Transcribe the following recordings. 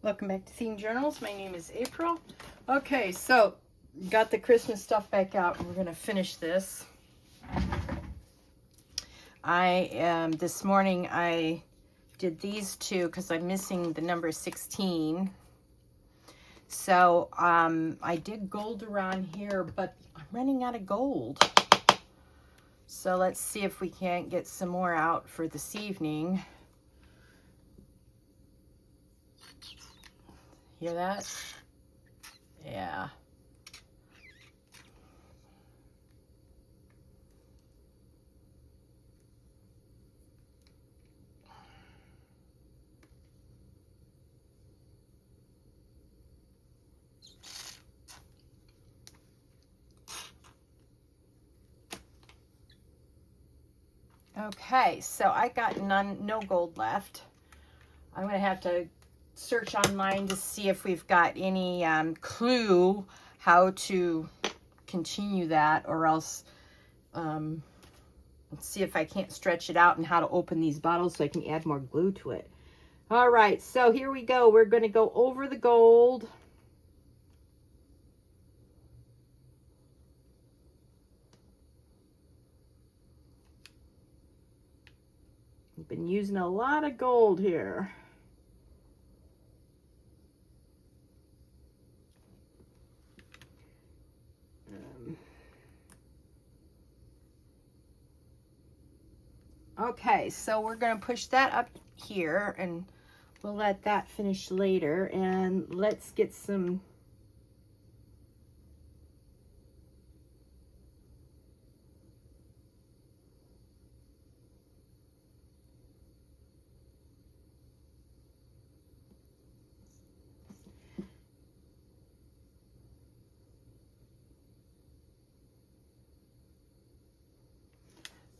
Welcome back to Themed Journals. My name is April. Okay, so got the Christmas stuff back out. We're going to finish this. This morning I did these two because I'm missing the number 16. So I did gold around here, but I'm running out of gold. So let's see if we can't get some more out for this evening. Hear that? Yeah. Okay, so I got no gold left. I'm going to have to search online to see if we've got any clue how to continue that, or else let's see if I can't stretch it out and how to open these bottles so I can add more glue to it. All right, so here we go. We're going to go over the gold. We've been using a lot of gold here. Okay, so we're going to push that up here, and we'll let that finish later. And let's get some...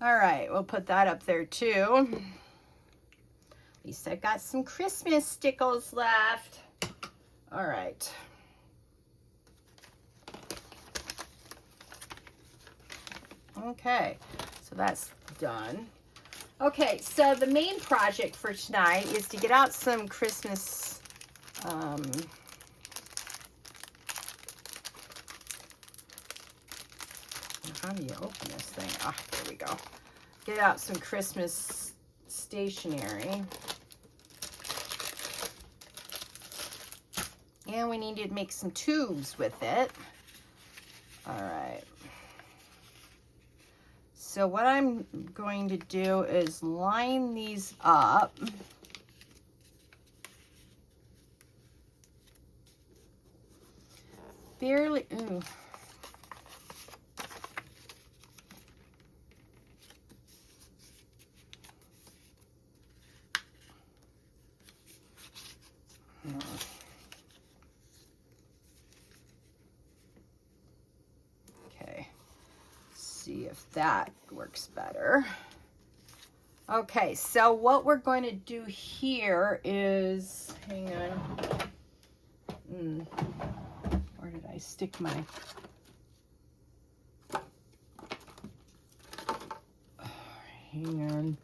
All right, we'll put that up there too. At least I got some Christmas stickles left. All right. Okay, so that's done. Okay, so the main project for tonight is to get out some Christmas how do you open this thing? Ah, there we go. Get out some Christmas stationery. And we need to make some tubes with it. All right. So what I'm going to do is line these up. Barely, ooh. Okay, see if that works better. Okay, so what we're going to do here is, hang on. Where did I stick my... hang on.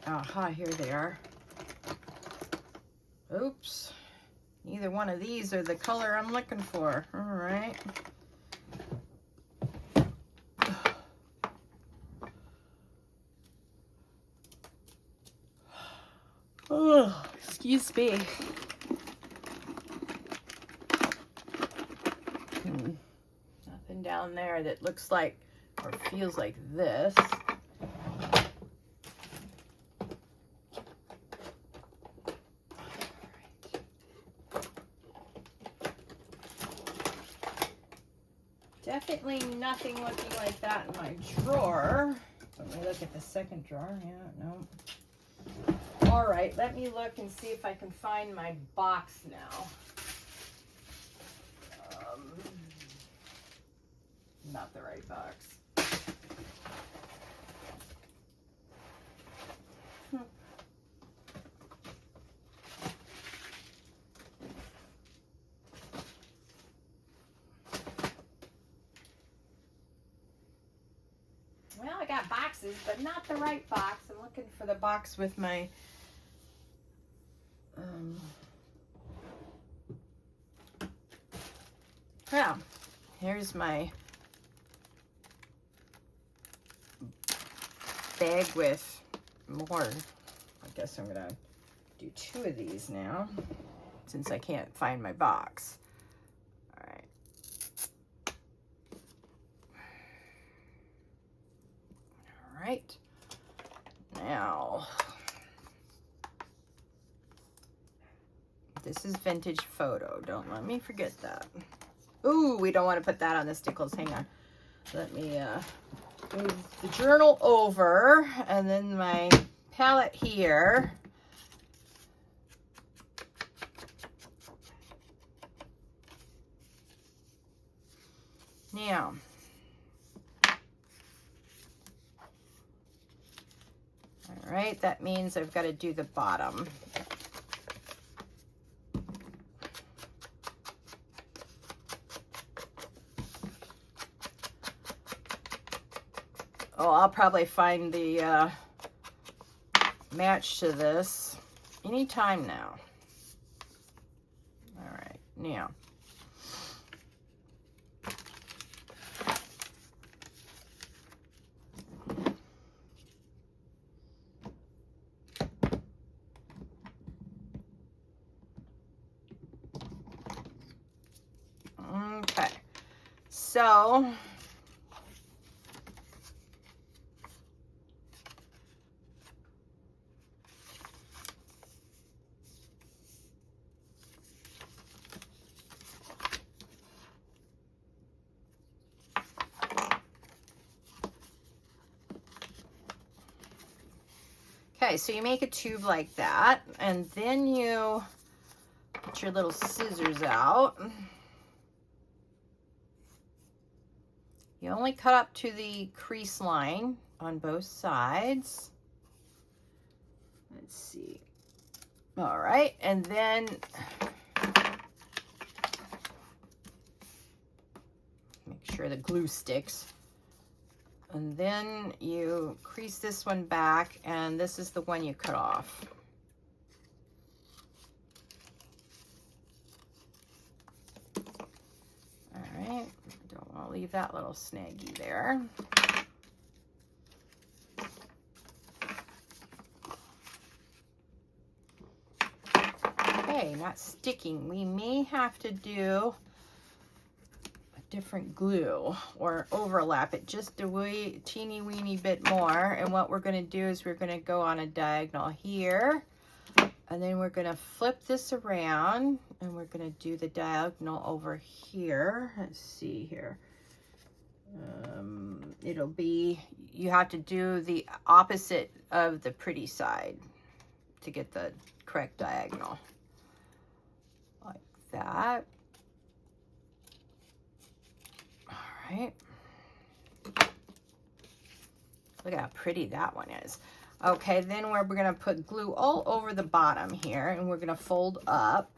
Aha, here they are. Oops. Neither one of these are the color I'm looking for. All right. Oh, excuse me. Nothing down there that looks like or feels like this. Definitely nothing looking like that in my drawer. Let me look at the second drawer. Yeah, no. All right, let me look and see if I can find my box now. Not the right box. Well, I got boxes, but not the right box. I'm looking for the box with my yeah, here's my bag with more. I guess I'm gonna do 2 of these now since I can't find my box. All right. All right. Now, this is vintage photo. Don't let me forget that. Ooh, we don't want to put that on the stickles. Hang on. Let me move the journal over, and then my palette here. Now, all right, that means I've got to do the bottom. Oh, I'll probably find the match to this anytime now. All right, now. Okay, so okay, so you make a tube like that, and then you get your little scissors out. You only cut up to the crease line on both sides. Let's see. All right, and then make sure the glue sticks. And then you crease this one back, and this is the one you cut off. All right, don't want to leave that little snaggy there. Okay, not sticking. We may have to do a different glue or overlap it just a teeny weeny bit more. And what we're going to do is we're going to go on a diagonal here, and then we're going to flip this around, and we're going to do the diagonal over here. Let's see here. It'll be, you have to do the opposite of the pretty side to get the correct diagonal. Like that. All right. Look at how pretty that one is. Okay, then we're going to put glue all over the bottom here, and we're going to fold up.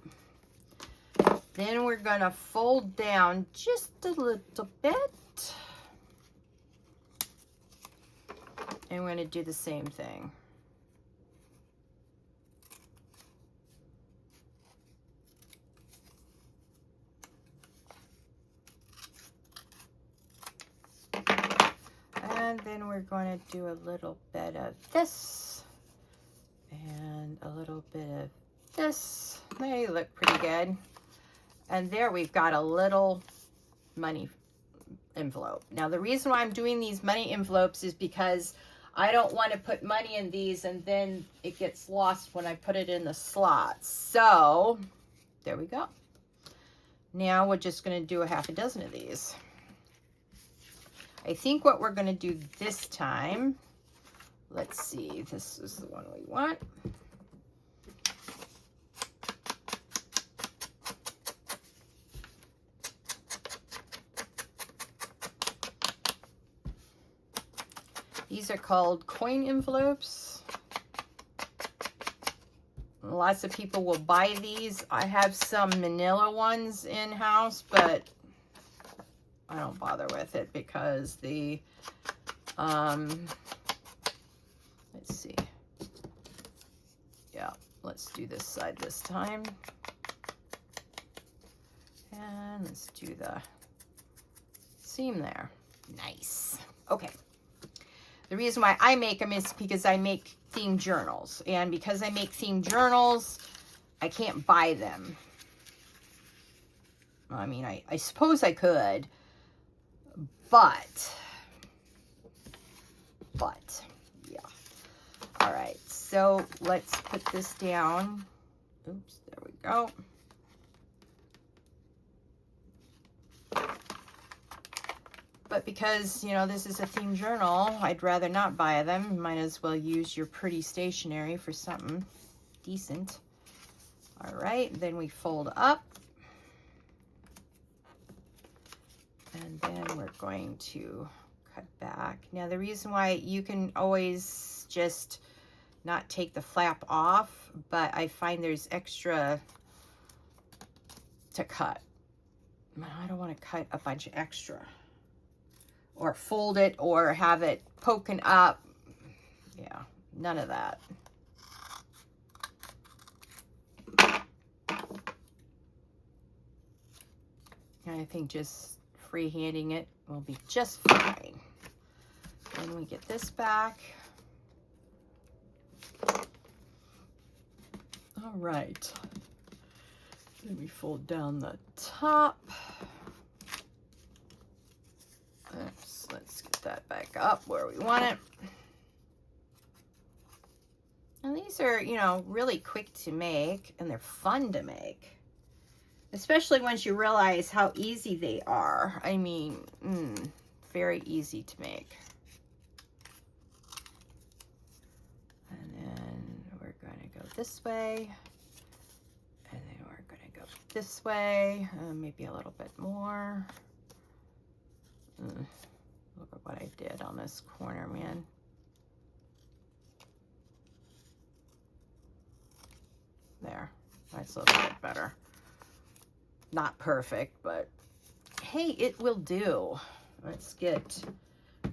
Then we're going to fold down just a little bit. And we're going to do the same thing. And then we're going to do a little bit of this and a little bit of this. They look pretty good. And there we've got a little money envelope. Now the reason why I'm doing these money envelopes is because I don't want to put money in these and then it gets lost when I put it in the slots. So there we go. Now we're just going to do a half a dozen of these. I think what we're going to do this time, let's see, this is the one we want. These are called coin envelopes. Lots of people will buy these. I have some manila ones in-house, but I don't bother with it because the Let's see. Yeah, let's do this side this time. And let's do the seam there. Nice. Okay. The reason why I make them is because I make themed journals. And because I make themed journals, I can't buy them. I mean, I suppose I could, but yeah. All right, so let's put this down. Oops, there we go. But because, you know, this is a themed journal, I'd rather not buy them. Might as well use your pretty stationery for something decent. All right, then we fold up. And then we're going to cut back. Now, the reason why you can always just not take the flap off, but I find there's extra to cut. I don't want to cut a bunch of extra. Or fold it or have it poking up. Yeah, none of that. And I think just freehanding it will be just fine. Then we get this back. All right. Then we fold down the top. Oops, let's get that back up where we want it. And these are, you know, really quick to make, and they're fun to make. Especially once you realize how easy they are. I mean, very easy to make. And then we're going to go this way. And then we're going to go this way. Maybe a little bit more. Look at what I did on this corner, man. There. That's a little bit better. Not perfect, but hey, it will do. Let's get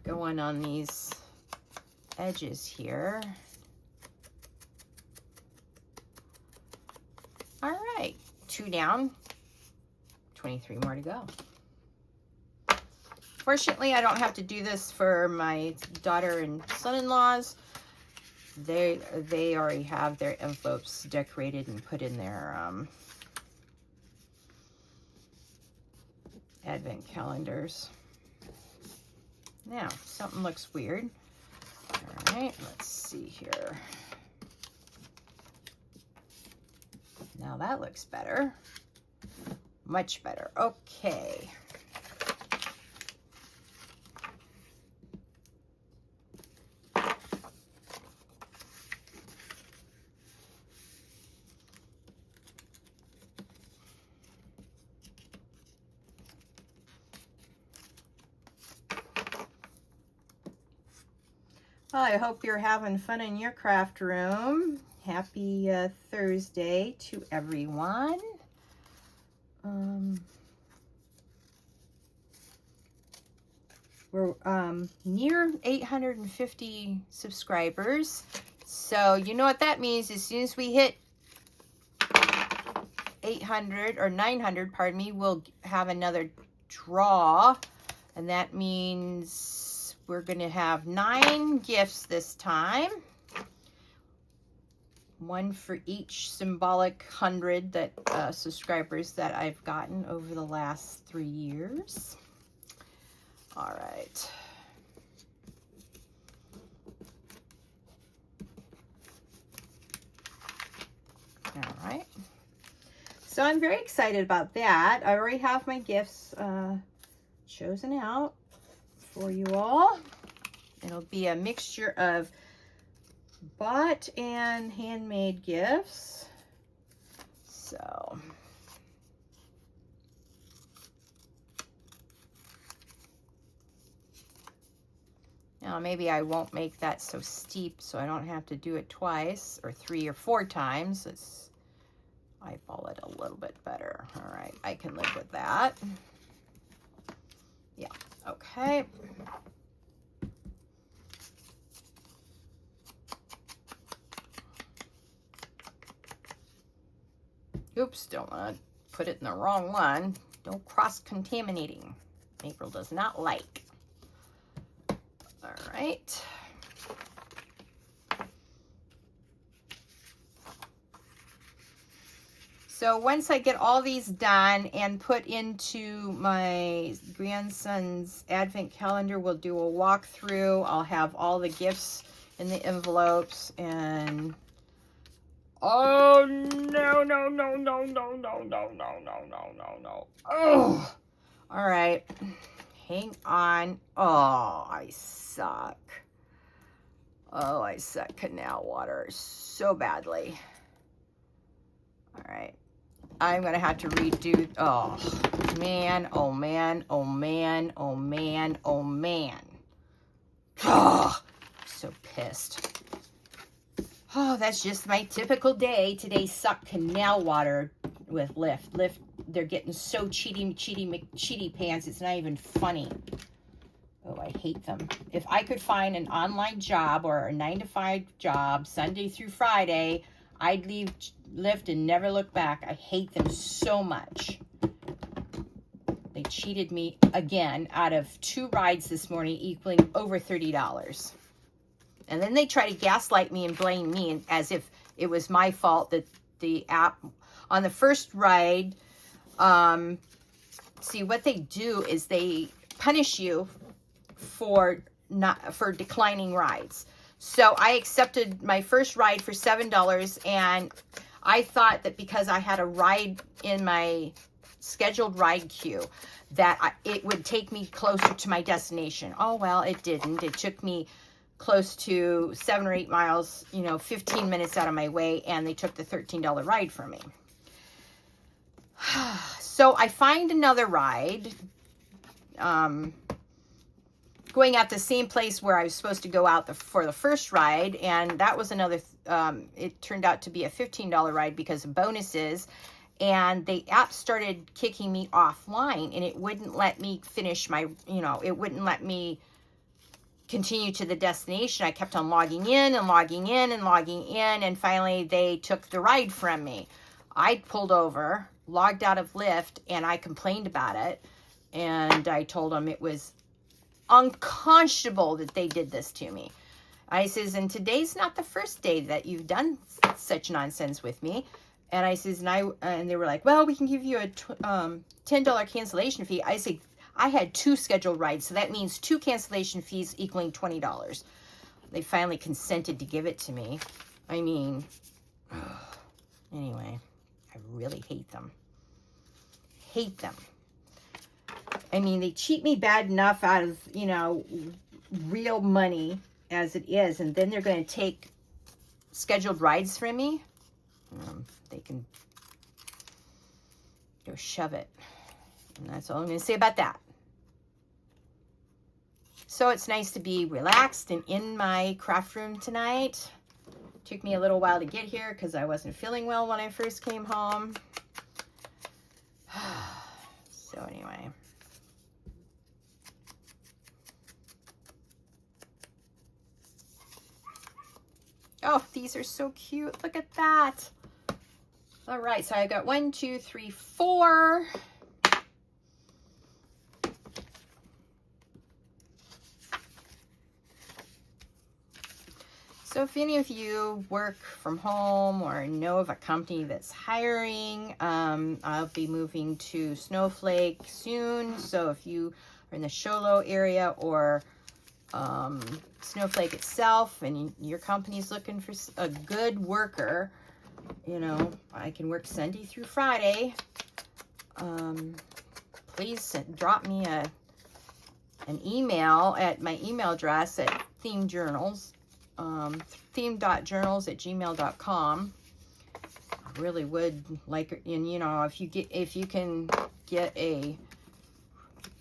going on these edges here. All right, 2 down, 23 more to go. Fortunately, I don't have to do this for my daughter and son-in-laws. They already have their envelopes decorated and put in their advent calendars. Now, something looks weird. All right, let's see here. Now that looks better. Much better. Okay. Well, I hope you're having fun in your craft room. Happy Thursday to everyone. We're near 850 subscribers. So you know what that means. As soon as we hit 800 or 900, pardon me, we'll have another draw. And that means we're going to have 9 gifts this time. 1 for each symbolic 100 that subscribers that I've gotten over the last 3 years. All right. All right. So I'm very excited about that. I already have my gifts chosen out for you all. It'll be a mixture of bought and handmade gifts. So now maybe I won't make that so steep so I don't have to do it twice or 3 or 4 times. Let's eyeball it a little bit better. All right, I can live with that. Yeah, okay. Oops, don't want to put it in the wrong one. No cross-contaminating. April does not like. All right. So once I get all these done and put into my grandson's advent calendar, we'll do a walkthrough. I'll have all the gifts in the envelopes and oh no, no, no, no, no, no, no, no, no, no, no, no. Oh, all right. Hang on. Oh, I suck. Oh, I suck canal water so badly. All right. I'm going to have to redo. Oh, man. Oh, man. Oh, man. Oh, man. Oh, man. Oh, I'm so pissed. Oh, that's just my typical day. Today sucked canal water with Lyft. Lyft, they're getting so cheaty pants. It's not even funny. Oh, I hate them. If I could find an online job or a 9-to-5 job, Sunday through Friday, I'd leave Lyft and never look back. I hate them so much. They cheated me again out of 2 rides this morning, equaling over $30. And then they try to gaslight me and blame me as if it was my fault that the app on the first ride. See, what they do is they punish you for declining rides. So I accepted my first ride for $7, and I thought that because I had a ride in my scheduled ride queue that it would take me closer to my destination. Oh, well, it didn't. It took me close to 7 or 8 miles, 15 minutes out of my way, and they took the $13 ride from me. So I find another ride, going at the same place where I was supposed to go out for the first ride, and that was another, it turned out to be a $15 ride because of bonuses, and the app started kicking me offline, and it wouldn't let me finish my, it wouldn't let me continue to the destination. I kept on logging in and logging in and logging in, and finally they took the ride from me. I pulled over, logged out of Lyft, and I complained about it, and I told them it was unconscionable that they did this to me. I says, and today's not the first day that you've done such nonsense with me. And I says, and they were like, well, we can give you a $10 cancellation fee. I say, I had 2 scheduled rides, so that means 2 cancellation fees equaling $20. They finally consented to give it to me. I mean, anyway, I really hate them. Hate them. I mean, they cheat me bad enough out of, real money as it is, and then they're going to take scheduled rides from me. They can go shove it. And that's all I'm going to say about that. So it's nice to be relaxed and in my craft room tonight. Took me a little while to get here because I wasn't feeling well when I first came home. So anyway. Oh, these are so cute. Look at that. All right, so I got 1, 2, 3, 4. So if any of you work from home or know of a company that's hiring, I'll be moving to Snowflake soon. So if you are in the Sholo area or Snowflake itself and your company's looking for a good worker, I can work Sunday through Friday. Please drop me an email at my email address at Themed.journals. Themed.journals@gmail.com. I really would like, and if you can get a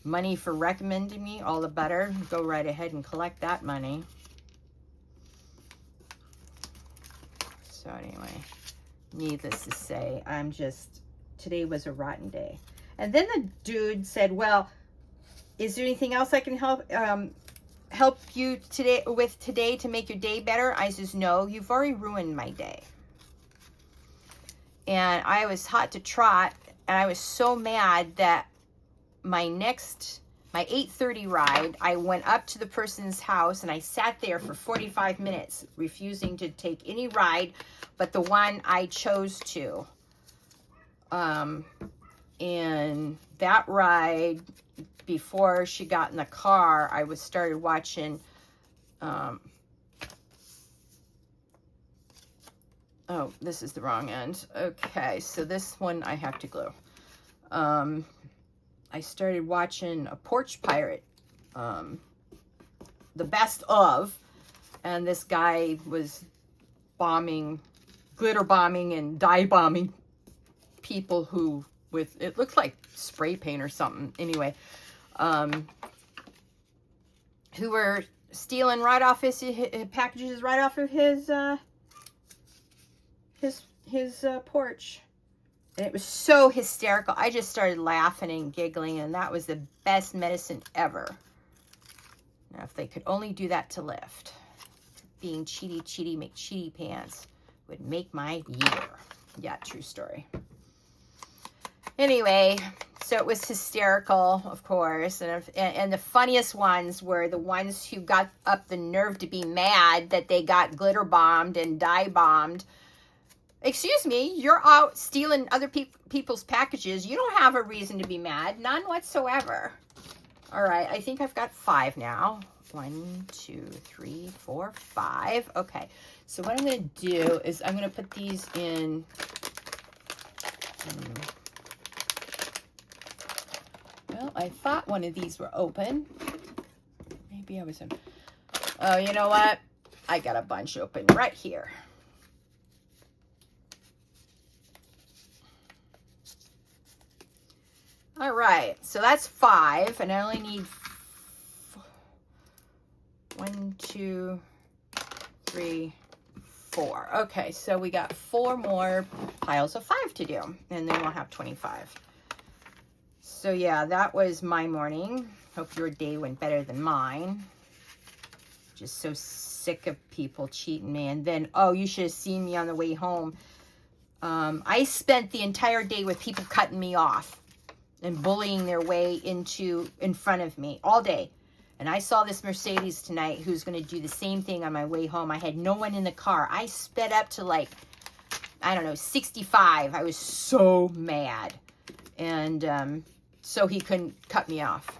money for recommending me, all the better. Go right ahead and collect that money. So anyway, needless to say, today was a rotten day. And then the dude said, well, is there anything else I can help you today to make your day better? I says, no, you've already ruined my day. and I was hot to trot, and I was so mad that my 8:30 ride, I went up to the person's house and I sat there for 45 minutes, refusing to take any ride but the one I chose to. And that ride, before she got in the car, I started watching, oh, this is the wrong end. Okay, so this one I have to glue. I started watching a Porch Pirate, the best of, and this guy was glitter bombing and dye bombing people who, it looked like spray paint or something, anyway, who were stealing right off his packages right off of his porch. And it was so hysterical. I just started laughing and giggling, and that was the best medicine ever. Now, if they could only do that to Lyft, being cheaty McCheaty pants would make my year. Yeah, true story. Anyway, so it was hysterical, of course, and the funniest ones were the ones who got up the nerve to be mad that they got glitter bombed and dye bombed. Excuse me, you're out stealing other people's packages. You don't have a reason to be mad. None whatsoever. All right, I think I've got 5 now. 1, 2, 3, 4, 5. Okay, so what I'm going to do is I'm going to put these in. Well, I thought one of these were open. Maybe I was in. Oh, you know what? I got a bunch open right here. All right, so that's 5, and I only need 1, 2, 3, 4. Okay, so we got 4 more piles of 5 to do, and then we'll have 25. So yeah, that was my morning. Hope your day went better than mine. Just so sick of people cheating me. And then, oh, you should have seen me on the way home. I spent the entire day with people cutting me off and bullying their way in front of me all day. And I saw this Mercedes tonight who's going to do the same thing on my way home. I had no one in the car. I sped up to like, I don't know, 65. I was so mad. And so he couldn't cut me off.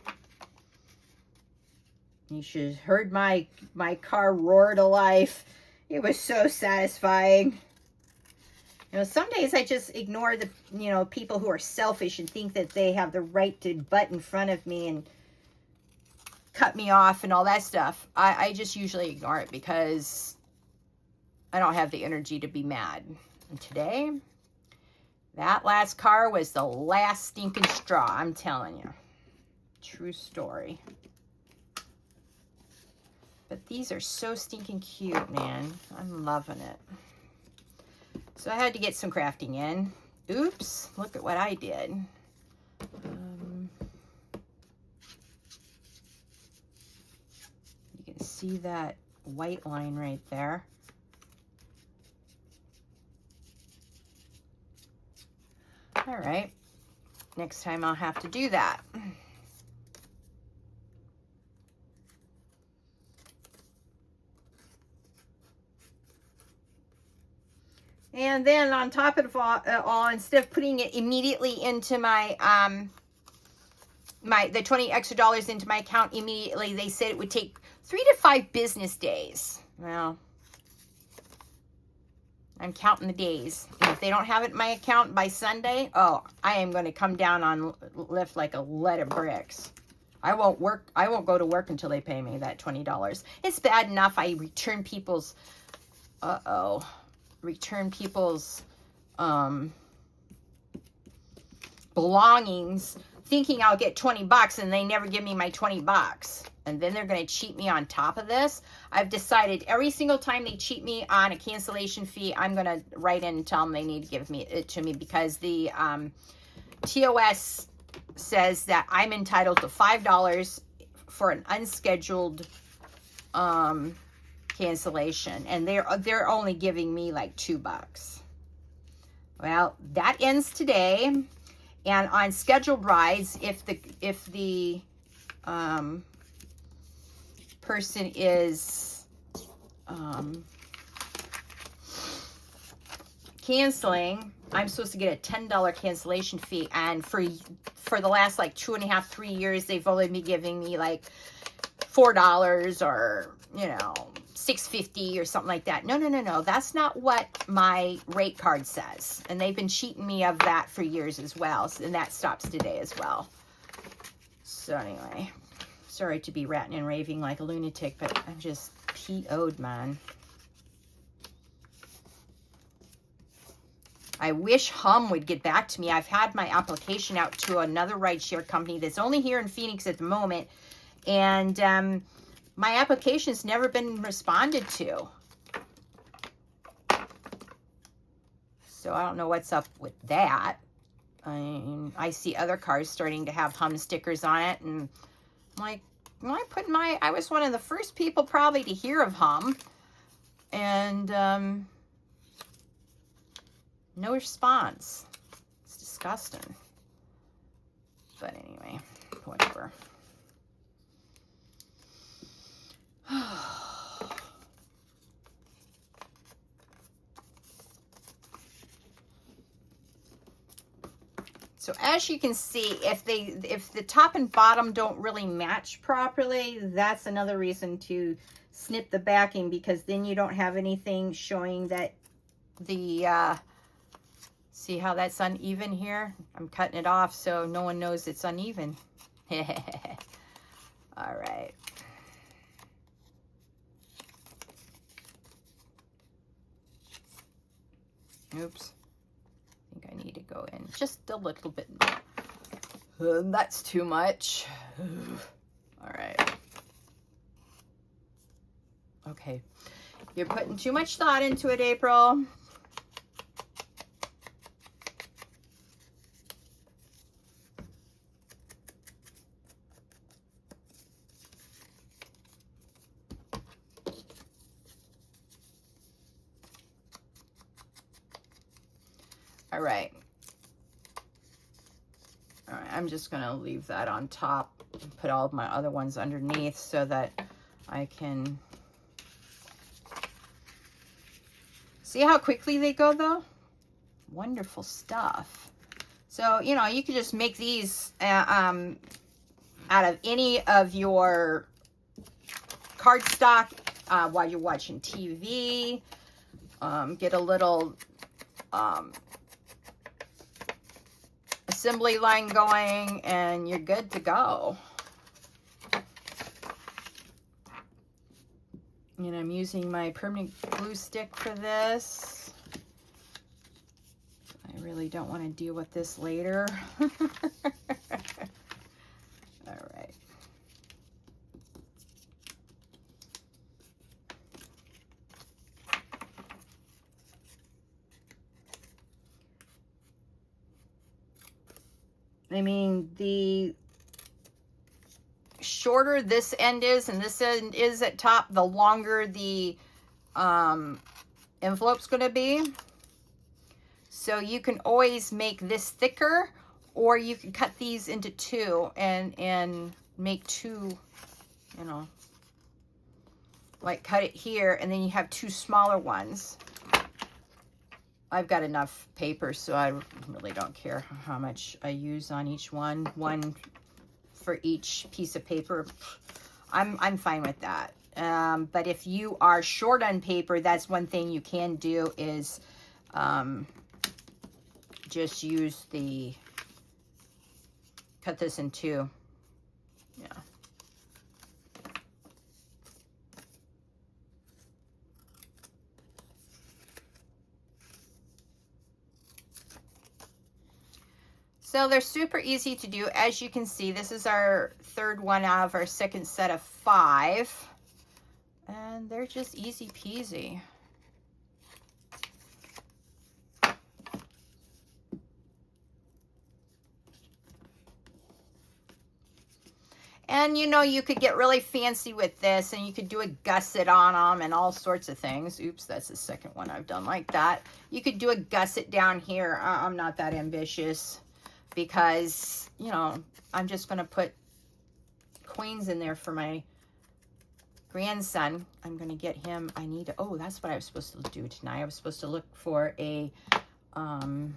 You should have heard my car roar to life. It was so satisfying. You know, some days I just ignore the, people who are selfish and think that they have the right to butt in front of me and cut me off and all that stuff. I just usually ignore it because I don't have the energy to be mad. And today, that last car was the last stinking straw, I'm telling you. True story. But these are so stinking cute, man. I'm loving it. So I had to get some crafting in. Oops, look at what I did. You can see that white line right there. All right, next time I'll have to do that. And then on top of it all, instead of putting it immediately into my, the $20 extra into my account immediately, they said it would take 3 to 5 business days. Well, I'm counting the days. And if they don't have it in my account by Sunday, oh, I am going to come down on Lyft like a lead of bricks. I won't go to work until they pay me that $20. It's bad enough I return people's, belongings thinking I'll get 20 bucks and they never give me my 20 bucks. And then they're going to cheat me on top of this. I've decided every single time they cheat me on a cancellation fee, I'm going to write in and tell them they need to give it to me because the TOS says that I'm entitled to $5 for an unscheduled cancellation, and they're only giving me like $2. Well, that ends today. And on scheduled rides, if the person is canceling, I'm supposed to get a $10 cancellation fee. And for the last like 2.5, 3 years, they've only been giving me like $4 or, you know, $6.50 or something like that. No. That's not what my rate card says. And they've been cheating me of that for years as well. And that stops today as well. So anyway, sorry to be ranting and raving like a lunatic, but I'm just PO'd, man. I wish Hum would get back to me. I've had my application out to another rideshare company that's only here in Phoenix at the moment. And my application's never been responded to. So I don't know what's up with that. I mean, I see other cars starting to have Hum stickers on it. And I'm like, I was one of the first people probably to hear of Hum. And no response. It's disgusting. But anyway, whatever. So as you can see, if the top and bottom don't really match properly, that's another reason to snip the backing, because then you don't have anything showing that the see how that's uneven here? I'm cutting it off so no one knows it's uneven. All right. Oops. I think I need to go in just a little bit more. That's too much. All right. Okay. You're putting too much thought into it, April. All right. All right, I'm just going to leave that on top and put all of my other ones underneath so that I can see how quickly they go, though. Wonderful stuff. So, you know, you could just make these out of any of your cardstock while you're watching TV. Get a little assembly line going and you're good to go. And I'm using my permanent glue stick for this. I really don't want to deal with this later. All right. I mean, the shorter this end is and this end is at top, the longer the envelope's going to be. So you can always make this thicker, or you can cut these into two and make two, you know, like cut it here and then you have two smaller ones. I've got enough paper, so I really don't care how much I use on each one. One for each piece of paper. I'm fine with that. But if you are short on paper, that's one thing you can do is just use the, cut this in two. Yeah. So they're super easy to do. As you can see, this is our third one out of our second set of 5. And they're just easy peasy. And you know, you could get really fancy with this, and you could do a gusset on them and all sorts of things. Oops, that's the second one I've done like that. You could do a gusset down here. I'm not that ambitious because, you know, I'm just going to put coins in there for my grandson. I'm going to get him, I need to, oh, that's what I was supposed to do tonight. I was supposed to look for a, what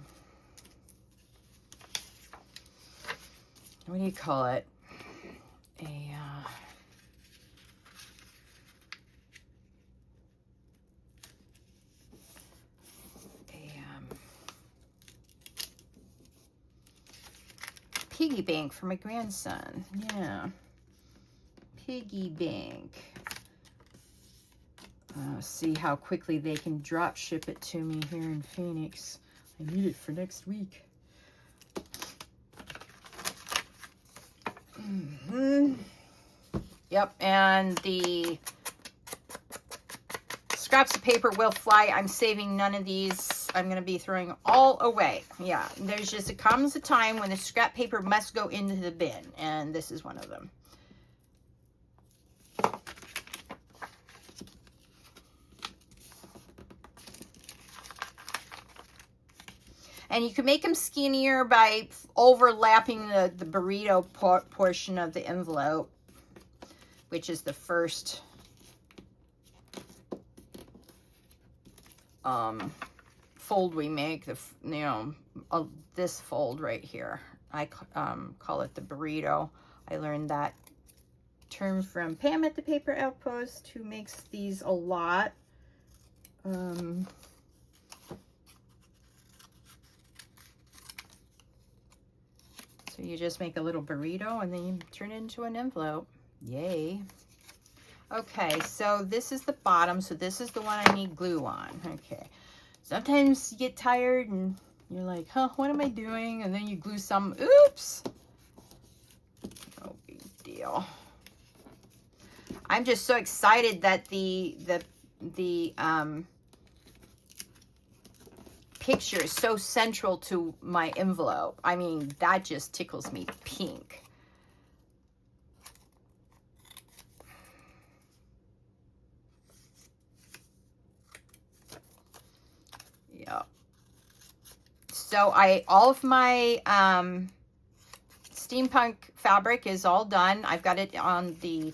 do you call it? Piggy bank for my grandson. Yeah. Piggy bank. See how quickly they can drop ship it to me here in Phoenix. I need it for next week. Yep, and the scraps of paper will fly. I'm saving none of these. I'm going to be throwing all away. Yeah, there's just, it comes a time when the scrap paper must go into the bin, and this is one of them. And you can make them skinnier by overlapping the burrito portion of the envelope, which is the first fold we make. This fold right here. I call it the burrito. I learned that term from Pam at the Paper Outpost, who makes these a lot. So you just make a little burrito and then you turn it into an envelope. Yay. Okay, so this is the bottom. So this is the one I need glue on. Okay. Sometimes you get tired and you're like, huh, what am I doing? And then you glue some. Oops. No big deal. I'm just so excited that the picture is so central to my envelope. I mean, that just tickles me pink. Yeah. So all of my steampunk fabric is all done. I've got it on the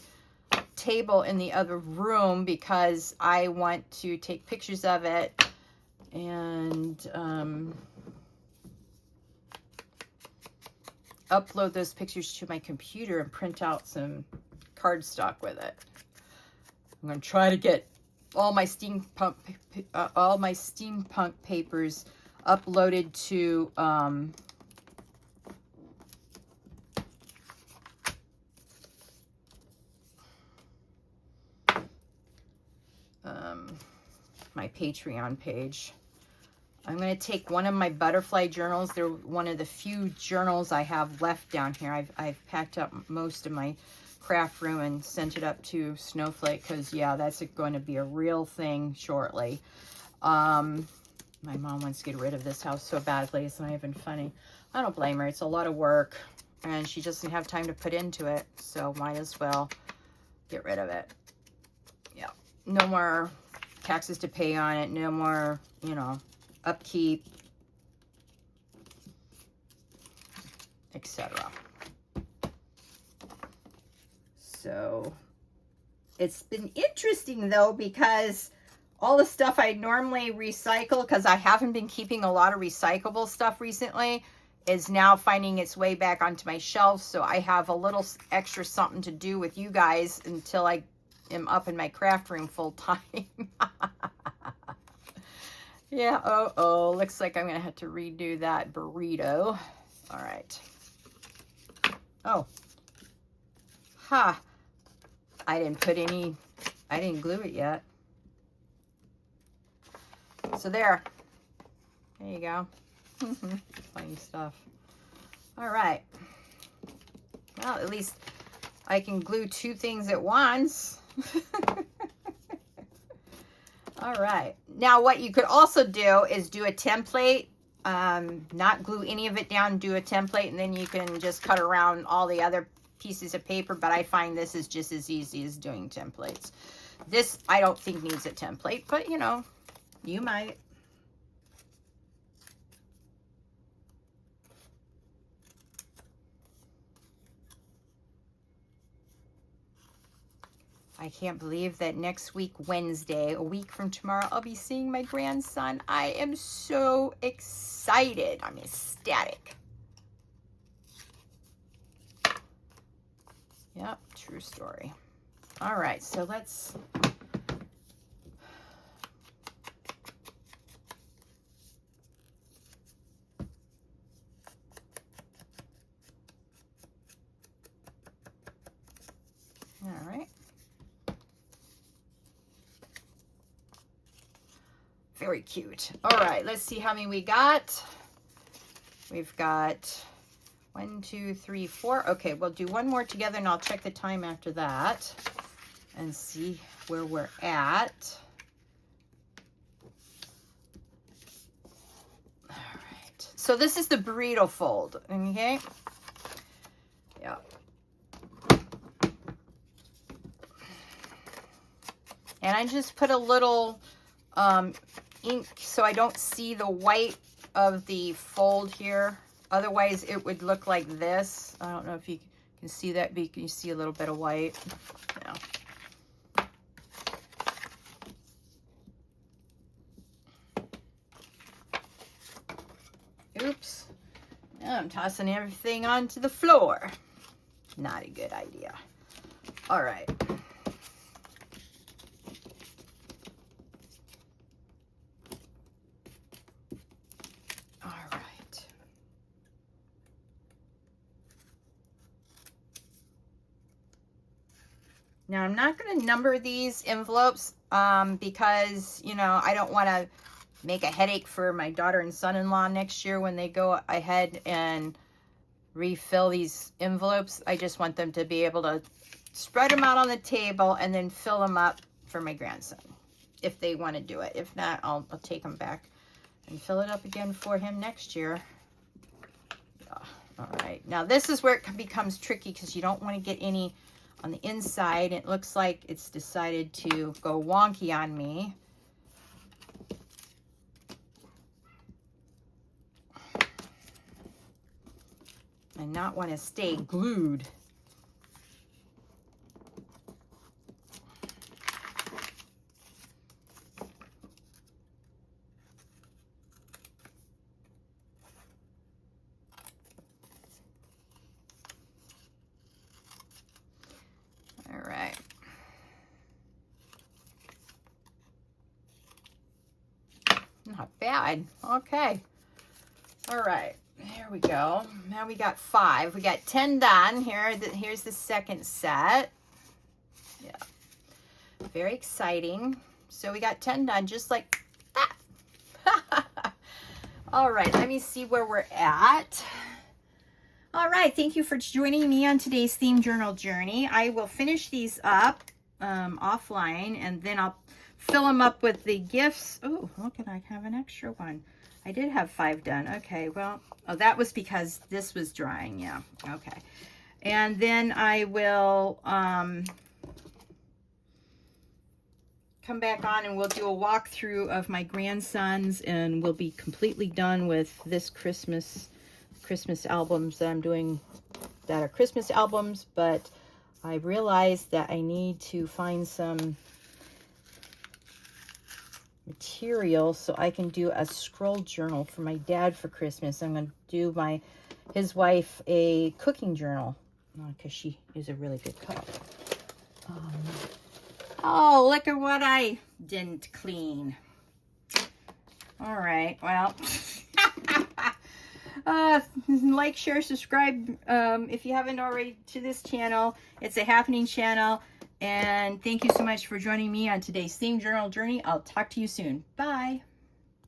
table in the other room because I want to take pictures of it and upload those pictures to my computer and print out some cardstock with it. I'm going to try to get all my steampunk papers uploaded to my Patreon page. I'm going to take one of my butterfly journals. They're one of the few journals I have left down here. I've packed up most of my craft room and sent it up to Snowflake because, yeah, that's going to be a real thing shortly. My mom wants to get rid of this house so badly. It's not even funny. I don't blame her. It's a lot of work, and she just doesn't have time to put into it, so might as well get rid of it. Yeah, no more taxes to pay on it. No more, you know, upkeep, etc. So it's been interesting though, because all the stuff I normally recycle, because I haven't been keeping a lot of recyclable stuff recently, is now finding its way back onto my shelf. So I have a little extra something to do with you guys until I am up in my craft room full time. Yeah, oh, looks like I'm going to have to redo that burrito. All right. Oh. Ha. I didn't glue it yet. So there. There you go. Funny stuff. All right. Well, at least I can glue two things at once. All right. Now, what you could also do is do a template, not glue any of it down, do a template, and then you can just cut around all the other pieces of paper, but I find this is just as easy as doing templates. This, I don't think needs a template, but you know, you might. I can't believe that next week, Wednesday, a week from tomorrow, I'll be seeing my grandson. I am so excited. I'm ecstatic. Yep, true story. All right, so let's... All right. Very cute. All right, let's see how many we got. We've got 1, 2, 3, 4. Okay, we'll do one more together and I'll check the time after that and see where we're at. All right. So this is the burrito fold, okay? Yeah. And I just put a little ink so I don't see the white of the fold here. Otherwise it would look like this. I don't know if you can see that, but you can see a little bit of white. Yeah. Oops. Now I'm tossing everything onto the floor. Not a good idea. All right. Now, I'm not going to number these envelopes because, you know, I don't want to make a headache for my daughter and son-in-law next year when they go ahead and refill these envelopes. I just want them to be able to spread them out on the table and then fill them up for my grandson if they want to do it. If not, I'll take them back and fill it up again for him next year. Yeah. All right. Now, this is where it becomes tricky because you don't want to get any on the inside. It looks like it's decided to go wonky on me. And not want to stay glued. Not bad. Okay. All right. Here we go. Now we got 5. We got 10 done. Here's the second set. Yeah. Very exciting. So we got 10 done just like that. All right. Let me see where we're at. All right. Thank you for joining me on today's theme journal journey. I will finish these up offline and then I'll fill them up with the gifts. Oh, look, and I have an extra one. I did have 5 done. Okay, well, oh, that was because this was drying. Yeah, okay. And then I will come back on and we'll do a walkthrough of my grandsons and we'll be completely done with this Christmas albums that I'm doing that are Christmas albums, but I realized that I need to find some material so I can do a scroll journal for my dad for Christmas. I'm going to do his wife a cooking journal because she is a really good cook. Oh, look at what I didn't clean. All right, well, like, share, subscribe if you haven't already to this channel. It's a happening channel. And thank you so much for joining me on today's theme journal journey. I'll talk to you soon. Bye.